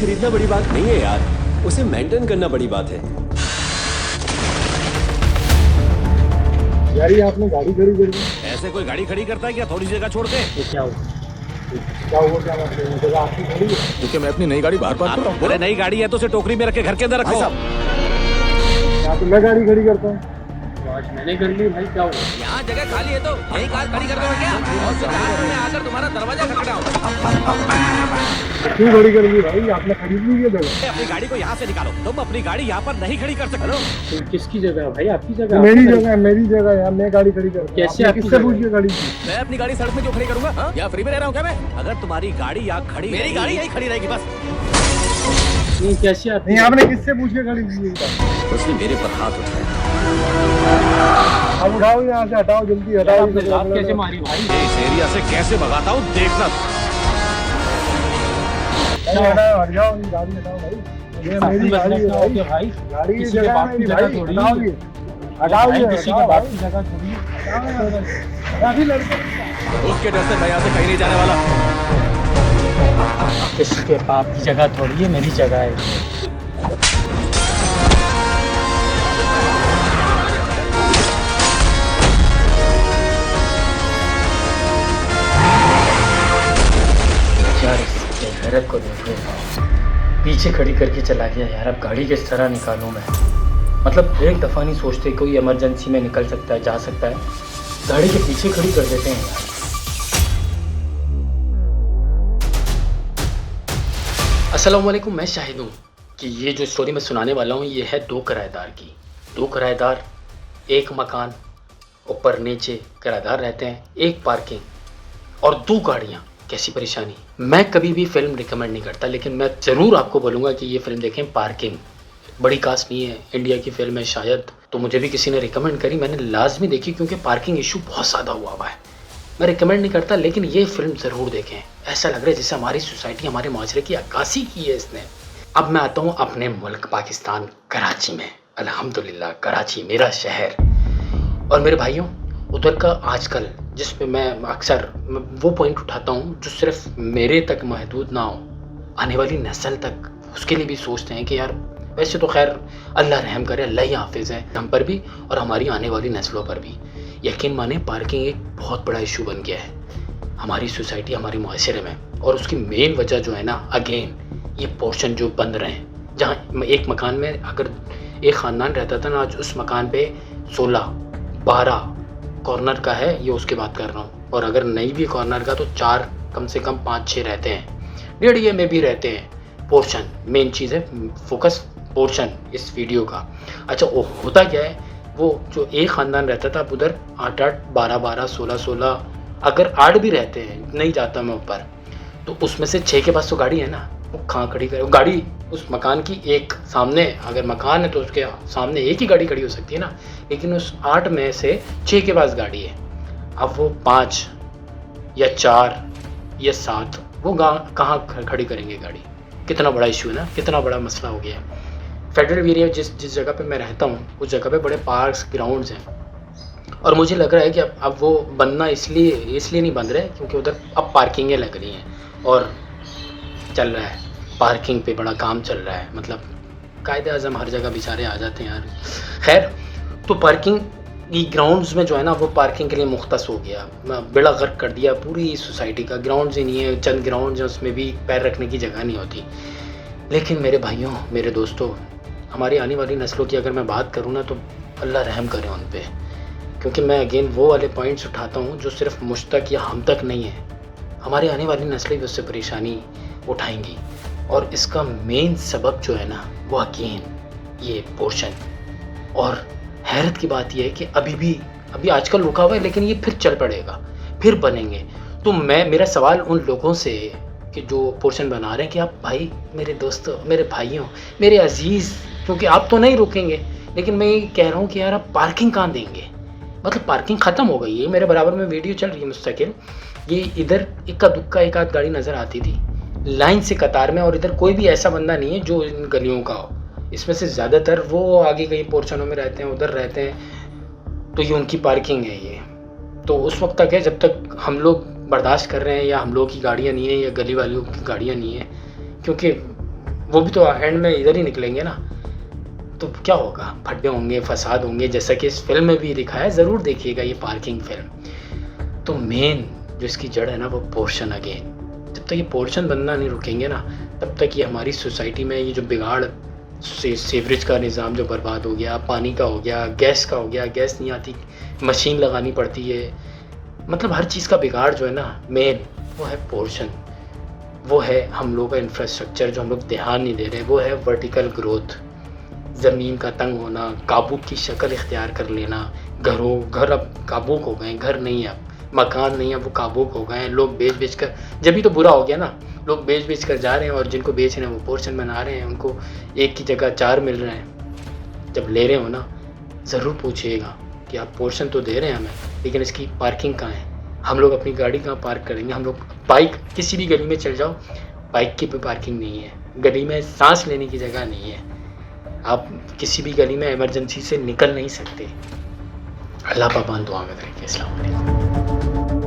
खरीदना बड़ी बात नहीं है यार, उसे मेंटेन करना बड़ी बात है। यार ये आपने गाड़ी खड़ी कर दी। ऐसे कोई गाड़ी खड़ी करता है क्या थोड़ी जगह छोड़ के? तो क्या हुआ क्या बात है, जगह आपकी खड़ी है। क्योंकि मैं अपनी नई गाड़ी बाहर पार्क कर रहा हूँ। अरे नई गाड़ी है तो उसे टोकरी में रख के घर के अंदर रखो। यहाँ तो मैं गाड़ी खड़ी करता हूँ। आज मैंने कर ली भाई, क्या हुआ? यहाँ जगह खाली है तो यही कार खड़ी कर दो क्या? और फिर रात में आकर तुम्हारा दरवाजा खटखटाऊं। क्यों खड़ी कर ली भाई, आपने खरीद ली ये जगह। अपनी गाड़ी को यहाँ से निकालो, तुम अपनी गाड़ी यहाँ पर नहीं खड़ी कर सकते। तो किसकी जगह है भाई? आपकी जगह? मेरी जगह है, मेरी जगह है, मैं गाड़ी खड़ी करता हूँ। कैसे? किससे पूछ के गाड़ी की? मैं अपनी गाड़ी सड़क में क्यों खड़ी करूंगा? या फ्री में रह रहा हूँ क्या मैं? अगर तुम्हारी गाड़ी यहाँ खड़ी, मेरी गाड़ी यही खड़ी रहेगी बस। नहीं कैसे आप? नहीं आपने किससे पूछ के गाड़ी की? उसने मेरे पर हाथ उठाया। अब उठाओ, यहाँ से हटाओ, जल्दी हटाओ। कैसे मारी भाई? इस एरिया से कैसे भगाता हूँ देखना। हट जाओ, गाड़ी हटाओ भाई, ये मेरी गाड़ी है भाई। गाड़ी की जगह है मेरी भाई, हटाओ ये, हटाओ ये, किसी के बाप की जगह थोड़ी है। अभी लड़के उसके डर से मैं यहाँ से कहीं नहीं जाने वाला। किसी के बाप की जगह थोड़ी है, मेरी जगह है। यार इसके गैरत को देखो, पीछे खड़ी करके चला गया यार। अब गाड़ी किस तरह निकालूं मैं? मतलब एक दफ़ा नहीं सोचते कोई इमरजेंसी में निकल सकता है, जा सकता है, गाड़ी के पीछे खड़ी कर देते हैं यार। अस्सलाम वालेकुम, मैं शाहिद हूँ कि ये जो स्टोरी मैं सुनाने वाला हूँ ये है दो किराएदार की। दो किराएदार, एक मकान, ऊपर नीचे किराएदार रहते हैं, एक पार्किंग और दो गाड़ियाँ। कैसी परेशानी। मैं कभी भी फिल्म रिकमेंड नहीं करता, लेकिन मैं ज़रूर आपको बोलूँगा कि ये फिल्म देखें। पार्किंग बड़ी खास नहीं है, इंडिया की फिल्म है शायद, तो मुझे भी किसी ने रिकमेंड करी, मैंने लाजमी देखी क्योंकि पार्किंग इशू बहुत ज़्यादा हुआ है। मैं रिकमेंड नहीं करता, लेकिन ये फिल्म ज़रूर देखें। ऐसा लग रहा है जैसे हमारी सोसाइटी, हमारे माशरे की अक्कासी की है इसने। अब मैं आता हूँ अपने मुल्क पाकिस्तान, कराची में। अल्हम्दुलिल्लाह कराची मेरा शहर। और मेरे भाइयों, उधर का आजकल जिसमें मैं अक्सर वो पॉइंट उठाता हूँ जो सिर्फ मेरे तक महदूद ना हो, आने वाली नस्ल तक उसके लिए भी सोचते हैं कि यार वैसे तो खैर अल्लाह रहम करे, अल्लाह ही हाफिज़ है हम पर भी और हमारी आने वाली नस्लों पर भी। यकीन माने पार्किंग एक बहुत बड़ा इशू बन गया है हमारी सोसाइटी, हमारे माशरे में। और उसकी मेन वजह जो है ना, अगेन ये पोर्शन जो बन रहे हैं, जहाँ एक मकान में अगर एक ख़ानदान रहता था ना, आज उस मकान पे 16-12 कॉर्नर का है, ये उसकी बात कर रहा हूँ। और अगर नहीं भी कॉर्नर का तो 4 कम से कम 5-6 रहते हैं, 1.5 में भी रहते हैं। पोर्शन मेन चीज़ है, फोकस पोर्शन इस वीडियो का। अच्छा वो होता क्या है, वो जो एक ख़ानदान रहता था, अब उधर 8-8, 12-12, 16-16, अगर 8 भी रहते हैं, नहीं जाता मैं ऊपर, तो उसमें से 6 के पास तो गाड़ी है ना, वो कहाँ खड़ी करे गाड़ी? उस मकान की एक सामने, अगर मकान है तो उसके सामने एक ही गाड़ी खड़ी हो सकती है ना, लेकिन उस 8 में से 6 के पास गाड़ी है। अब वो 5 या 4 या 7 वो कहाँ खड़ी करेंगे गाड़ी? कितना बड़ा इशू है ना, कितना बड़ा मसला हो गया है। फेडरल एरिया जिस जगह पे मैं रहता हूँ, उस जगह पे बड़े पार्क्स, ग्राउंड्स हैं, और मुझे लग रहा है कि अब वो बनना इसलिए नहीं बन रहे क्योंकि उधर अब पार्किंगें लग रही हैं और चल रहा है, पार्किंग पे बड़ा काम चल रहा है। मतलब कायदे आज़म हर जगह बेचारे आ जाते हैं यार। खैर, तो पार्किंग ग्राउंड्स में जो है ना, वो पार्किंग के लिए मुख्तस हो गया, बेड़ा गर्क कर दिया पूरी सोसाइटी का। ग्राउंड्स ही नहीं है, चंद ग्राउंड्स हैं, उसमें भी पैर रखने की जगह नहीं होती। लेकिन मेरे भाइयों, मेरे दोस्तों, हमारी आने वाली नस्लों की अगर मैं बात करूँ ना, तो अल्लाह रहम करे उन पे, क्योंकि मैं अगेन वो वाले पॉइंट्स उठाता हूँ जो सिर्फ मुझ तक या हम तक नहीं है, हमारी आने वाली नस्लें भी उससे परेशानी उठाएंगी। और इसका मेन सबब जो है ना, वो अगेन ये पोर्शन। और हैरत की बात यह है कि अभी आजकल रुका हुआ है, लेकिन ये फिर चल पड़ेगा, फिर बनेंगे। तो मेरा सवाल उन लोगों से कि जो पोर्शन बना रहे हैं कि आप भाई, मेरे दोस्तों, मेरे भाइयों, मेरे अजीज़, क्योंकि आप तो नहीं रुकेंगे, लेकिन मैं ये कह रहा हूँ कि यार आप पार्किंग कहाँ देंगे? मतलब पार्किंग ख़त्म हो गई है। मेरे बराबर में वीडियो चल रही है मुस्तकिल, ये इधर इक्का दुक्का एक आध गाड़ी नज़र आती थी लाइन से कतार में, और इधर कोई भी ऐसा बंदा नहीं है जो इन गलियों का हो। इसमें से ज़्यादातर वो आगे कहीं पोर्शनों में रहते हैं, उधर रहते हैं, तो ये उनकी पार्किंग है ये। तो उस वक्त तक है जब तक हम लोग बर्दाश्त कर रहे हैं, या हम लोग की गाड़ियाँ नहीं है या गली वालों की गाड़ियाँ नहीं है, क्योंकि वो भी तो एंड में इधर ही निकलेंगे ना, तो क्या होगा, फड्डे होंगे, फसाद होंगे, जैसा कि इस फिल्म में भी दिखाया है। ज़रूर देखिएगा ये पार्किंग फिल्म। तो मेन जो इसकी जड़ है ना वो पोर्शन अगेन, जब तक ये पोर्शन बनना नहीं रुकेंगे ना तब तक ये हमारी सोसाइटी में ये जो बिगाड़, सीवरेज का निज़ाम जो बर्बाद हो गया, पानी का हो गया, गैस का हो गया, गैस नहीं आती, मशीन लगानी पड़ती है, मतलब हर चीज़ का बिगाड़ जो है ना मेन वो है पोर्शन, वो है हम लोग का इंफ्रास्ट्रक्चर जो हम लोग ध्यान नहीं दे रहे, वो है वर्टिकल ग्रोथ, ज़मीन का तंग होना, काबू की शक्ल इख्तियार कर लेना, घर अब काबू हो गए, घर नहीं है अब, मकान नहीं है, वो काबू हो गए हैं, लोग बेच कर, जब भी तो बुरा हो गया ना, लोग बेच कर जा रहे हैं और जिनको बेच रहे हैं वो पोर्शन बना रहे हैं, उनको एक की जगह 4 मिल रहे हैं। जब ले रहे हो ना ज़रूर पूछिएगा कि आप पोर्शन तो दे रहे हैं हमें, लेकिन इसकी पार्किंग कहाँ है, हम लोग अपनी गाड़ी कहाँ पार्क करेंगे, हम लोग बाइक किसी भी गली में चल जाओ, बाइक की भी पार्किंग नहीं है, गली में सांस लेने की जगह नहीं है, आप किसी भी गली में इमरजेंसी से निकल नहीं सकते। अल्लाह पाक दुआ में रखें। अस्सलाम वालेकुम।